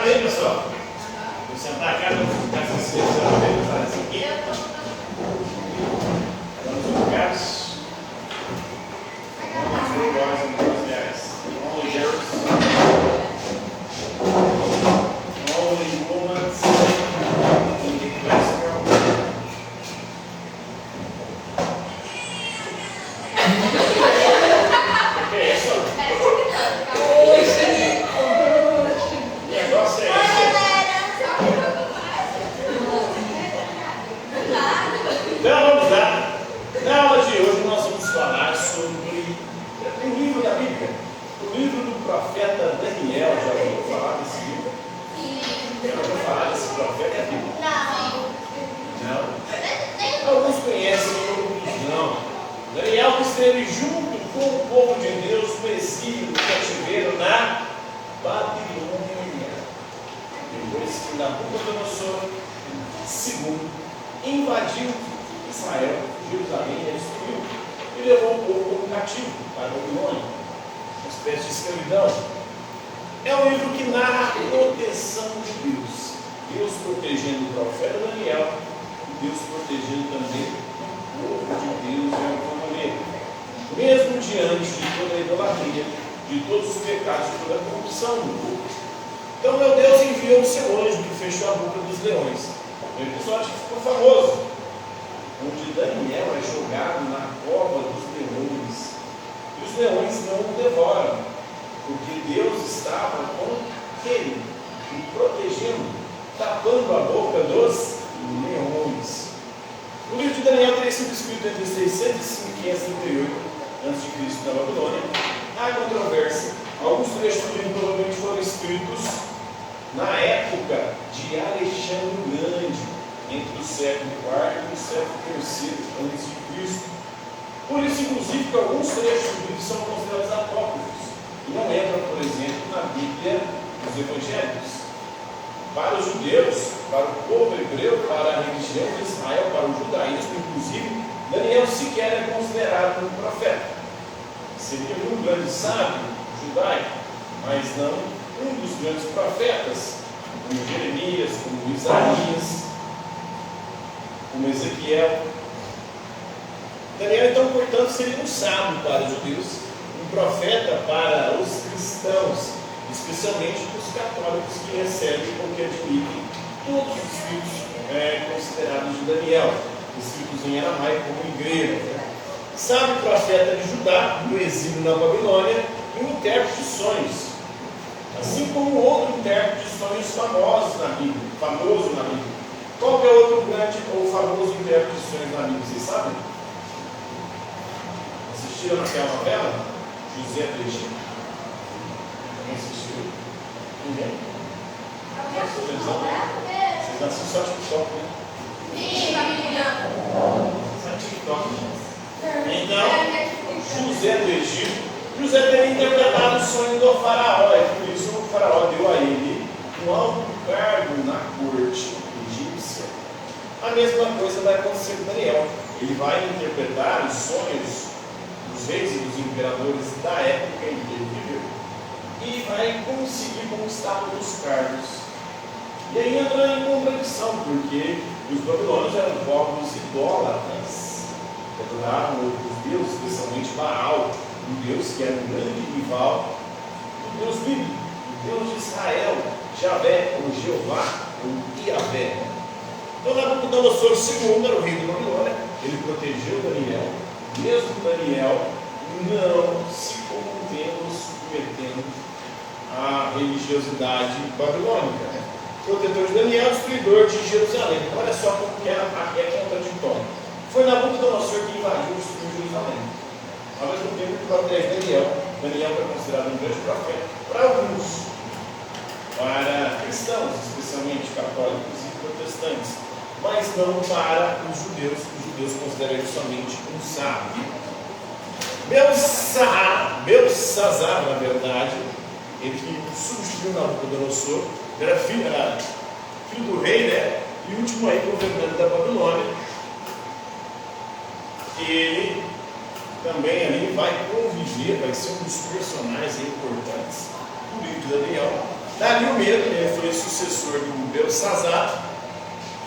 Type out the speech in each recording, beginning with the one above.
aí, pessoal? Vou sentar cá, vou ficar com vocês. Faz aqui. Vamos no lugares. Only woman in the classroom. Okay, so. Negócio é então vamos lá. Na aula de hoje nós vamos falar sobre o livro da Bíblia, o livro do profeta Daniel. Já ouviu falar desse livro? Já ouviu falar desse profeta? É a Bíblia? Não? Alguns conhecem, outros não. Daniel que esteve junto com o povo de Deus no exílio, no cativeiro na Babilônia. Depois que Nabucodonosor II invadiu Israel, Jerusalém, e destruiu e levou o povo como cativo para a Babilônia, uma espécie de escravidão. É um livro que narra a proteção de Deus, Deus protegendo o profeta Daniel e Deus protegendo também o povo de Deus de alguma maneira, mesmo diante de toda a idolatria, de todos os pecados, de toda a corrupção do povo. Então, meu Deus enviou o seu anjo que fechou a boca dos leões. O episódio que ficou famoso, onde Daniel é jogado na cova dos leões. E os leões não o devoram, porque Deus estava com ele, o protegendo, tapando a boca dos leões. O livro de Daniel teria sido escrito entre 605 e 538 a.C. na Babilônia. Há controvérsia. Alguns trechos do livro provavelmente foram escritos na época de Alexandre o Grande, entre o século IV e o século III a.C. Por isso, inclusive, que alguns trechos do livro são considerados apócrifos e não entram, por exemplo, na Bíblia dos Evangelhos. Para os judeus, para o povo hebreu, para a religião de Israel, para o judaísmo, inclusive, Daniel sequer é considerado um profeta. Seria um grande sábio judaico, mas não um dos grandes profetas, como Jeremias, como Isaías, como Ezequiel. Daniel, então, portanto, seria um sábio para os judeus, um profeta para os cristãos, especialmente os católicos que recebem ou que admitem todos os escritos considerados de Daniel, escritos em aramaico como em grego. Sábio profeta de Judá, no exílio na Babilônia, e um intérprete de sonhos, assim como outro intérprete de sonhos famoso na Bíblia. Qual que é outro grande ou famoso intérprete de sonhos na Bíblia? Vocês sabem? Assistiram naquela novela? José do Egito. Alguém assistiu? Ninguém? Vocês assistem só TikTok, né? Só TikTok. Então, José do Egito. José teria interpretado o sonho do faraó, e por isso o faraó deu a ele um alto cargo na corte egípcia. A mesma coisa vai acontecer com Daniel. Ele vai interpretar os sonhos dos reis e dos imperadores da época em que ele viveu e vai conseguir conquistar todos os cargos. E aí entra em contradição, porque os babilônios eram povos idólatras, adoravam outros deuses, especialmente Baal, um Deus que era um grande rival do Deus bíblico, o Deus de Israel, Javé, ou Jeová, ou Iavé. Então, Nabucodonosor II era o rei da Babilônia, ele protegeu Daniel, mesmo Daniel não se contendo, submetendo à religiosidade babilônica. Protetor de Daniel, destruidor de Jerusalém. Olha só como que é contraditório. Foi Nabucodonosor que invadiu e destruiu Jerusalém. Ao mesmo tempo que protege Daniel. Daniel foi considerado um grande profeta para alguns, para cristãos, especialmente católicos e protestantes, mas não para os judeus. Os judeus consideram ele somente um sábio. Belsazar, na verdade, ele que substituiu Nabucodonosor, era filho do rei, né? E o último aí governante da Babilônia. Ele também ali vai conviver, vai ser um dos personagens importantes do livro de Daniel, Dario mesmo, ele foi sucessor do Belsazar,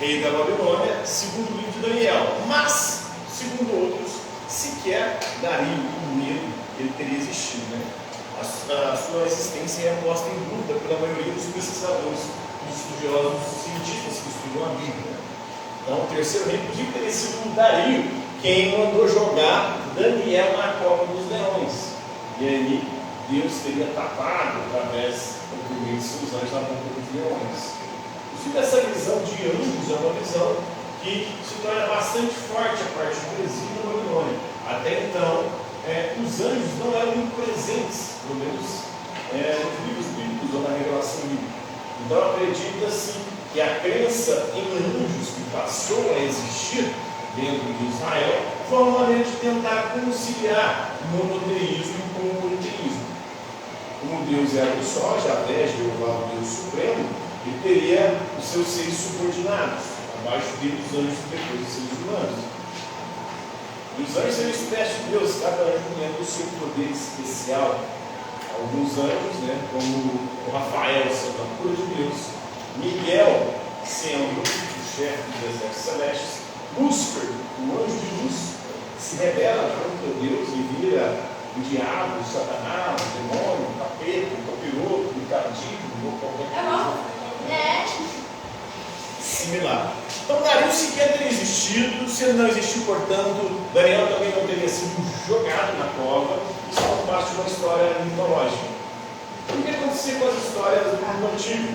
rei da Babilônia, segundo o livro de Daniel. Mas, segundo outros, sequer Dario, o medo, ele teria existido, né? A sua existência é posta em dúvida pela maioria dos pesquisadores, dos estudiosos, dos cientistas que estudam a Bíblia. Então, o terceiro rei podia ter sido Dario quem mandou jogar Daniel na cova dos leões. E aí, Deus teria tapado através do meio de seus anjos na boca dos leões. Inclusive, essa visão de anjos é uma visão que se torna bastante forte a partir do exílio da Babilônia. Até então, os anjos não eram muito presentes, pelo menos nos livros bíblicos ou na revelação bíblica. Então, acredita-se que a crença em anjos que passou a existir dentro de Israel foi uma maneira de tentar conciliar o monoteísmo com o politeísmo. Como Deus era o só, Javé, Jeová, o Deus Supremo, ele teria os seus seres subordinados, abaixo dele os anjos e depois os seres humanos. E os anjos seriam espécie de Deus, cada anjo tendo o seu poder especial. Alguns anjos, como o Rafael, sendo a cura de Deus, Miguel, sendo o chefe dos exércitos celestes, Lúcifer, o anjo de luz, se rebela contra Deus e vira o diabo, o Satanás, o demônio, o capeta, o capiroto, o cardíaco, ou qualquer coisa similar. Então, Dario sequer teria existido. Se ele não existiu, portanto, Daniel também não teria sido jogado na cova. Isso faz parte de uma história mitológica. O que acontecia com as histórias do mundo antigo?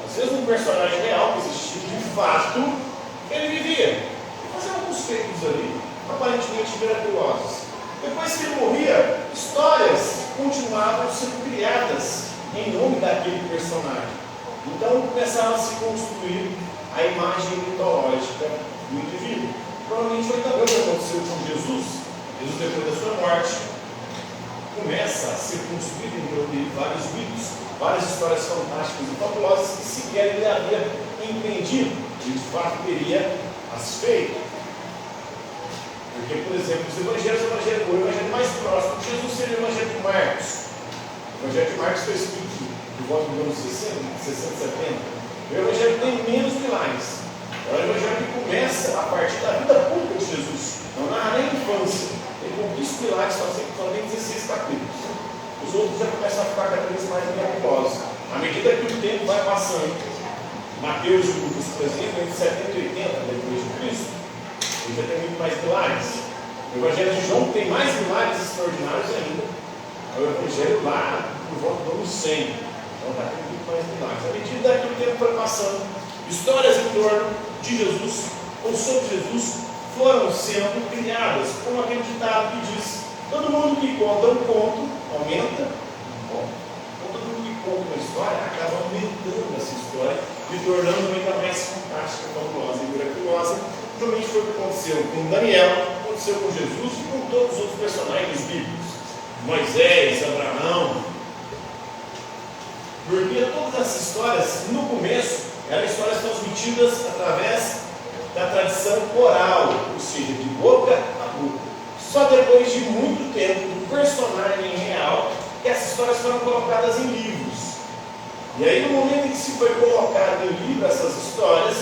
Às vezes, um personagem real que existia, de fato, ele vivia. Ele fazia alguns feitos ali, aparentemente miraculosos. Depois que ele morria, histórias continuavam sendo criadas em nome daquele personagem. Então, começaram a se construir a imagem mitológica do indivíduo. Provavelmente foi também o que aconteceu com Jesus. Jesus, depois da sua morte, começa a ser construído em torno dele vários mitos, várias histórias fantásticas e fabulosas que sequer ele havia entendido e de fato teria as feito. Porque, por exemplo, os evangelhos, o evangelho mais próximo de Jesus seria o evangelho de Marcos. O evangelho de Marcos foi escrito por volta dos anos 60, 70. O Evangelho tem menos milagres. É o Evangelho que começa a partir da vida pública de Jesus. Não narra nem a infância. Ele conquista milagres, só tem 16 capítulos. Os outros já começam a ficar cada vez mais miraculosos. À medida que o tempo vai passando, Mateus e Lucas, por exemplo, entre 70 e 80 depois de Cristo, ele já tem muito mais milagres. O Evangelho de João tem mais milagres extraordinários ainda. É o Evangelho lá por volta do ano 100. Então está tendo muito mais milagres. À medida que o tempo foi passando, histórias em torno de Jesus ou sobre Jesus foram sendo criadas, como aquele ditado que diz: todo mundo que conta um conto aumenta um conto. Então, todo mundo que conta uma história acaba aumentando essa história e tornando ainda mais fantástica, fabulosa e miraculosa. Justamente foi o que aconteceu com Daniel, aconteceu com Jesus e com todos os outros personagens bíblicos, Moisés, Abraão. Porque todas essas histórias, no começo, eram histórias transmitidas através da tradição oral, ou seja, de boca a boca. Só depois de muito tempo do personagem real, que essas histórias foram colocadas em livros. E aí, no momento em que se foi colocado em livro essas histórias,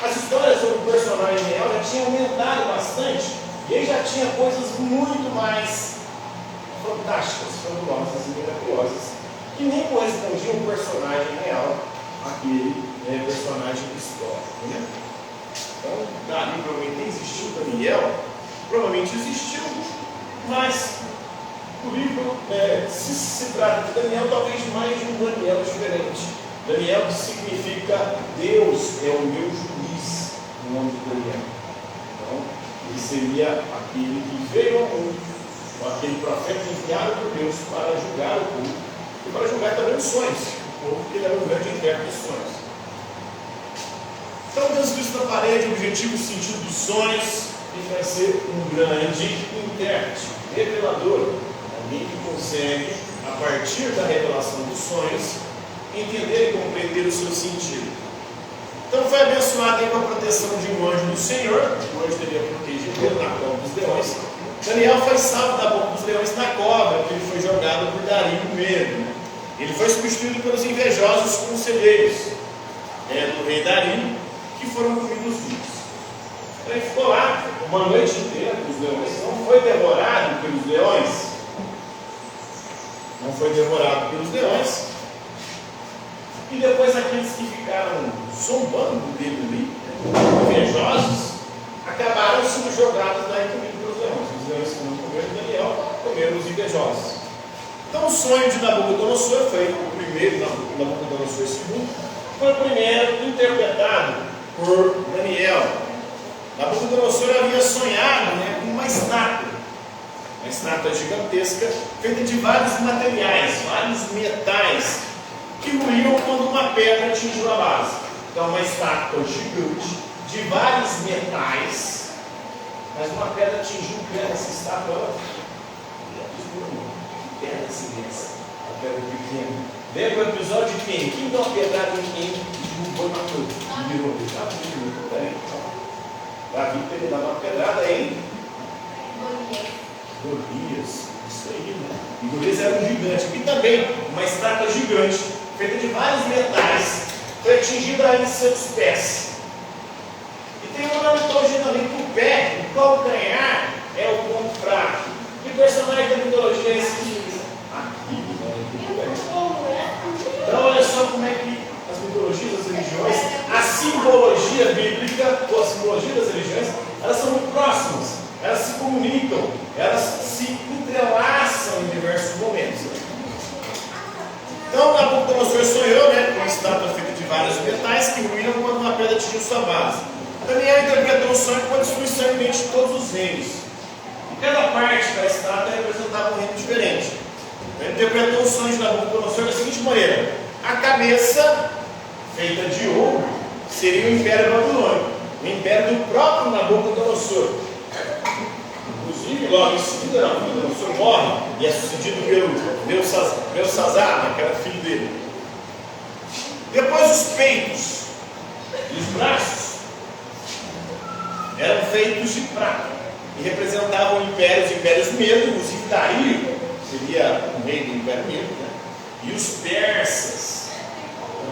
as histórias sobre o personagem real já tinham aumentado bastante, e aí já tinha coisas muito mais fantásticas, fabulosas e miraculosas, que nem correspondia um personagem real àquele personagem histórico. Né? Então, Dario provavelmente existiu, Daniel provavelmente existiu, mas o livro, se trata de Daniel, talvez mais de um Daniel diferente. Daniel que significa Deus é o meu juiz, no nome de Daniel. Então, ele seria aquele que veio ao mundo, aquele profeta enviado por Deus para julgar o povo e para julgar também os sonhos, o povo que ele era um grande intérprete dos sonhos. Então, Deus Cristo na parede, o objetivo, o sentido dos sonhos, ele vai ser um grande intérprete, revelador, alguém que consegue, a partir da revelação dos sonhos, entender e compreender o seu sentido. Então foi abençoado com a proteção de um anjo do Senhor, o anjo teria protegido ele na cova dos leões. Daniel foi salvo da boca dos leões na cova, que ele foi jogado por Dario mesmo. Ele foi substituído pelos invejosos conselheiros do rei Dario, que foram comidos vivos. Então ele ficou lá uma noite inteira com os leões, não foi devorado pelos leões. Não foi devorado pelos leões. E depois aqueles que ficaram zombando dele ali, invejosos, acabaram sendo jogados lá e comidos pelos leões. Os leões que não comeram Daniel, comeram os invejosos. Então o sonho de Nabucodonosor foi o primeiro, Nabucodonosor II, foi o primeiro interpretado por Daniel. Nabucodonosor havia sonhado com uma estátua gigantesca, feita de vários materiais, vários metais, que ruíam quando uma pedra atingiu a base. Então uma estátua gigante, de vários metais, mas uma pedra atingiu o pé dessa estátua, pedra imensa, a pedra pequena. Lembra o episódio de quem? Quem deu uma pedrada em quem? Derrubou e matou. E virou. Davi teve dado uma pedrada em Golias. Isso aí, né? E Golias era um gigante. E também uma estátua gigante, feita de vários metais, foi atingida em seus pés. E tem uma mitologia também que o pé, o calcanhar, é o ponto fraco. E o personagem da mitologia é esse aqui, Então olha só como é que as mitologias das religiões, a simbologia bíblica, ou a simbologia das religiões, elas são muito próximas, elas se comunicam, elas se entrelaçam em diversos momentos. Então Nabucodonosor sonhou com uma estátua feita de vários metais que ruíam quando uma pedra atingiu sua base. Daniel interpretou o sonho com a destruição iminente de todos os reinos. E cada parte da estátua representava um reino diferente. Ele interpretou o sonho de Nabucodonosor da seguinte maneira: a cabeça, feita de ouro, seria o Império Babilônico, o império do próprio Nabucodonosor. Inclusive, logo em seguida, Nabucodonosor morre e é sucedido pelo Belsazar, que era filho dele. Depois, os peitos e os braços eram feitos de prata e representavam os impérios medos, e Dario seria o rei do Império Medo, e os persas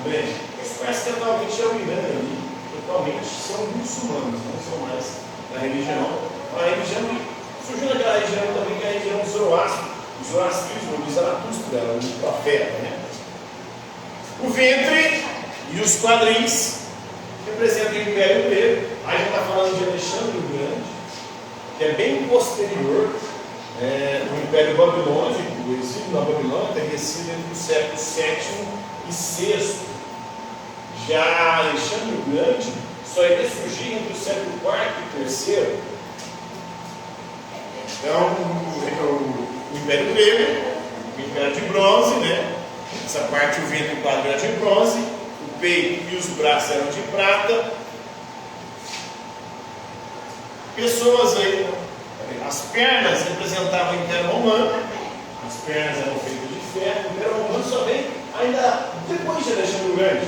também. Os persas atualmente é o Irã ali, atualmente são muçulmanos, não são mais da religião. A religião que surgiu naquela região também, que é a região do Zoroastro, o Zoroastrismo de Zaratustra, o profeta. O ventre e os quadris representam o Império Grego. Aí a gente está falando de Alexandre o Grande, que é bem posterior. O Império Babilônico, o exílio na Babilônia, teria sido entre o século VII e VI. Já Alexandre o Grande só iria surgir entre o século IV e III. Então, o Império Grego, o Império de Bronze, essa parte, o ventre e o quadro era de bronze, o peito e os braços eram de prata. Pessoas aí, as pernas representavam o Império Romano, as pernas eram feitas de ferro. O Império Romano só vem ainda depois de Alexandre o Grande.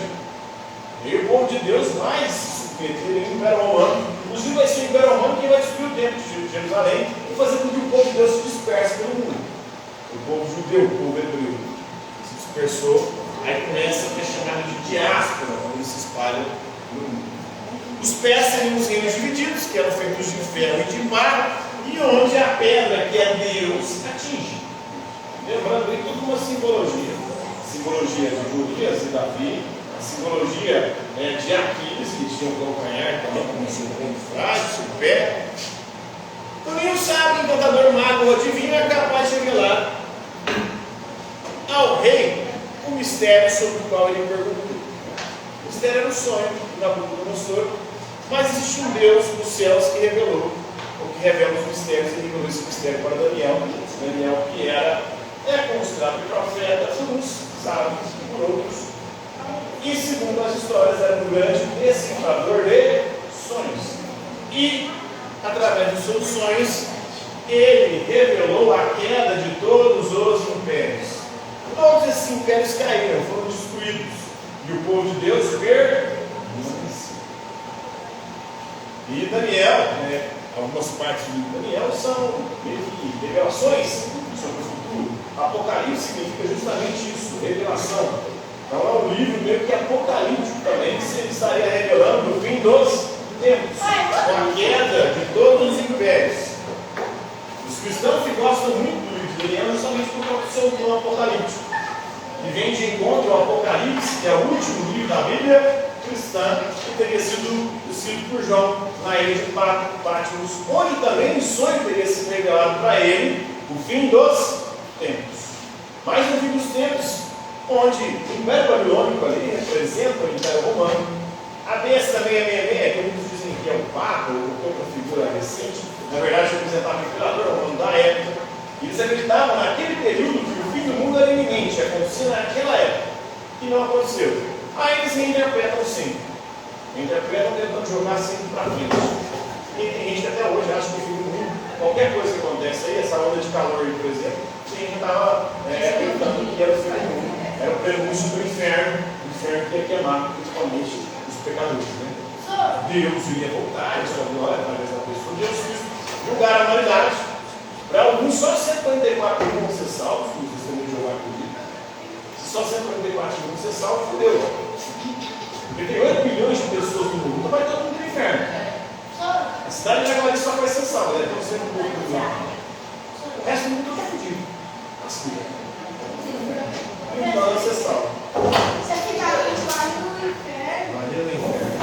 E o povo de Deus vai se submeter ao Império Romano. Inclusive vai ser o Império Romano quem vai destruir o templo de Jerusalém e fazer com que o povo de Deus se disperse pelo mundo. O povo judeu, o povo hebreu, se dispersou. Aí começa a ter chamado de diáspora, onde se espalha no mundo. Os pés seriam os reinos divididos, que eram feitos de ferro e de barro, e onde a pedra, que é Deus, atinge. Lembrando aí tudo uma simbologia. Simbologia de Golias e Davi, a simbologia de Aquiles, que tinha um calcanhar também, como seu ponto frágil, seu pé. Então nem o sábio, encantador, mago ou adivinho é capaz de revelar ao rei o mistério sobre o qual ele perguntou. O mistério era um sonho de Nabucodonosor, mas existe um Deus dos céus que revelou, ou que revela os mistérios, e revelou esse mistério para Daniel. Daniel, que é considerado profeta por uns, sábios por outros, e segundo as histórias era um grande decifrador de sonhos. E através dos seus sonhos ele revelou a queda de todos os impérios. Todos esses impérios caíram, foram destruídos, e o povo de Deus permaneceu. E Daniel, algumas partes de Daniel são meio que revelações sobre o futuro. Apocalipse significa justamente isso. revelação. Então é um livro meio que apocalíptico também, que ele estaria revelando no fim dos tempos, com a queda de todos os impérios. Os cristãos que gostam muito do livro de Daniel, somente por causa do seu tom apocalíptico, e vem de encontro ao Apocalipse, que é o último livro da Bíblia cristã, que teria sido escrito por João na ilha de Patmos, onde também o sonho teria sido revelado para ele, o fim dos tempos. Mas no fim dos tempos, onde o Império Babilônico ali representa o Império Romano, a besta 666, que muitos dizem que é o Papa ou outra figura recente, na verdade representava o Imperador Romano da época. Eles acreditavam naquele período que o fim do mundo era iminente, acontecia naquela época, e não aconteceu. Aí eles reinterpretam sempre, interpretam tentando jogar sempre para frente. E tem gente que até hoje acha que o fim do mundo, qualquer coisa que acontece aí, essa onda de calor aí, por exemplo, a gente estava acreditando que era o fim do mundo, era o prenúncio do inferno que ia queimar principalmente os pecadores. Né? Deus iria voltar, isso é glória através da pessoa, Deus quis julgar a humanidade. Para alguns, só 144 mil vão ser salvos, como vocês também jogar comigo. Se só 144 mil vão ser salvos, fudeu. Porque tem 8 milhões de pessoas no mundo, vai todo mundo no inferno. A cidade de Jaguari só vai ser salva, né? Então você não pode mudar. O resto do mundo está fudido. Assim. Então vai ser salvo. Você ficar lá no inferno. Imagina no inferno.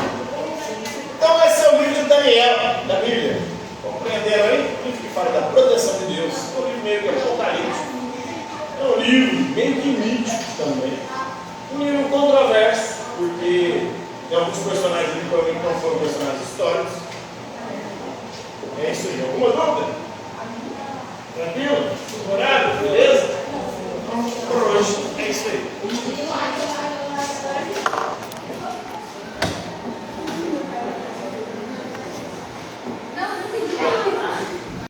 Então esse é o livro de Daniel, da Bíblia. Compreenderam aí? O livro que fala da proteção de Deus. É um livro meio que apocalíptico. É um livro meio que mítico também. Um livro controverso, porque tem alguns personagens ali que provavelmente não foram personagens históricos. É isso aí. Alguma dúvida? Tranquilo? Horário? Beleza? Por hoje é isso aí.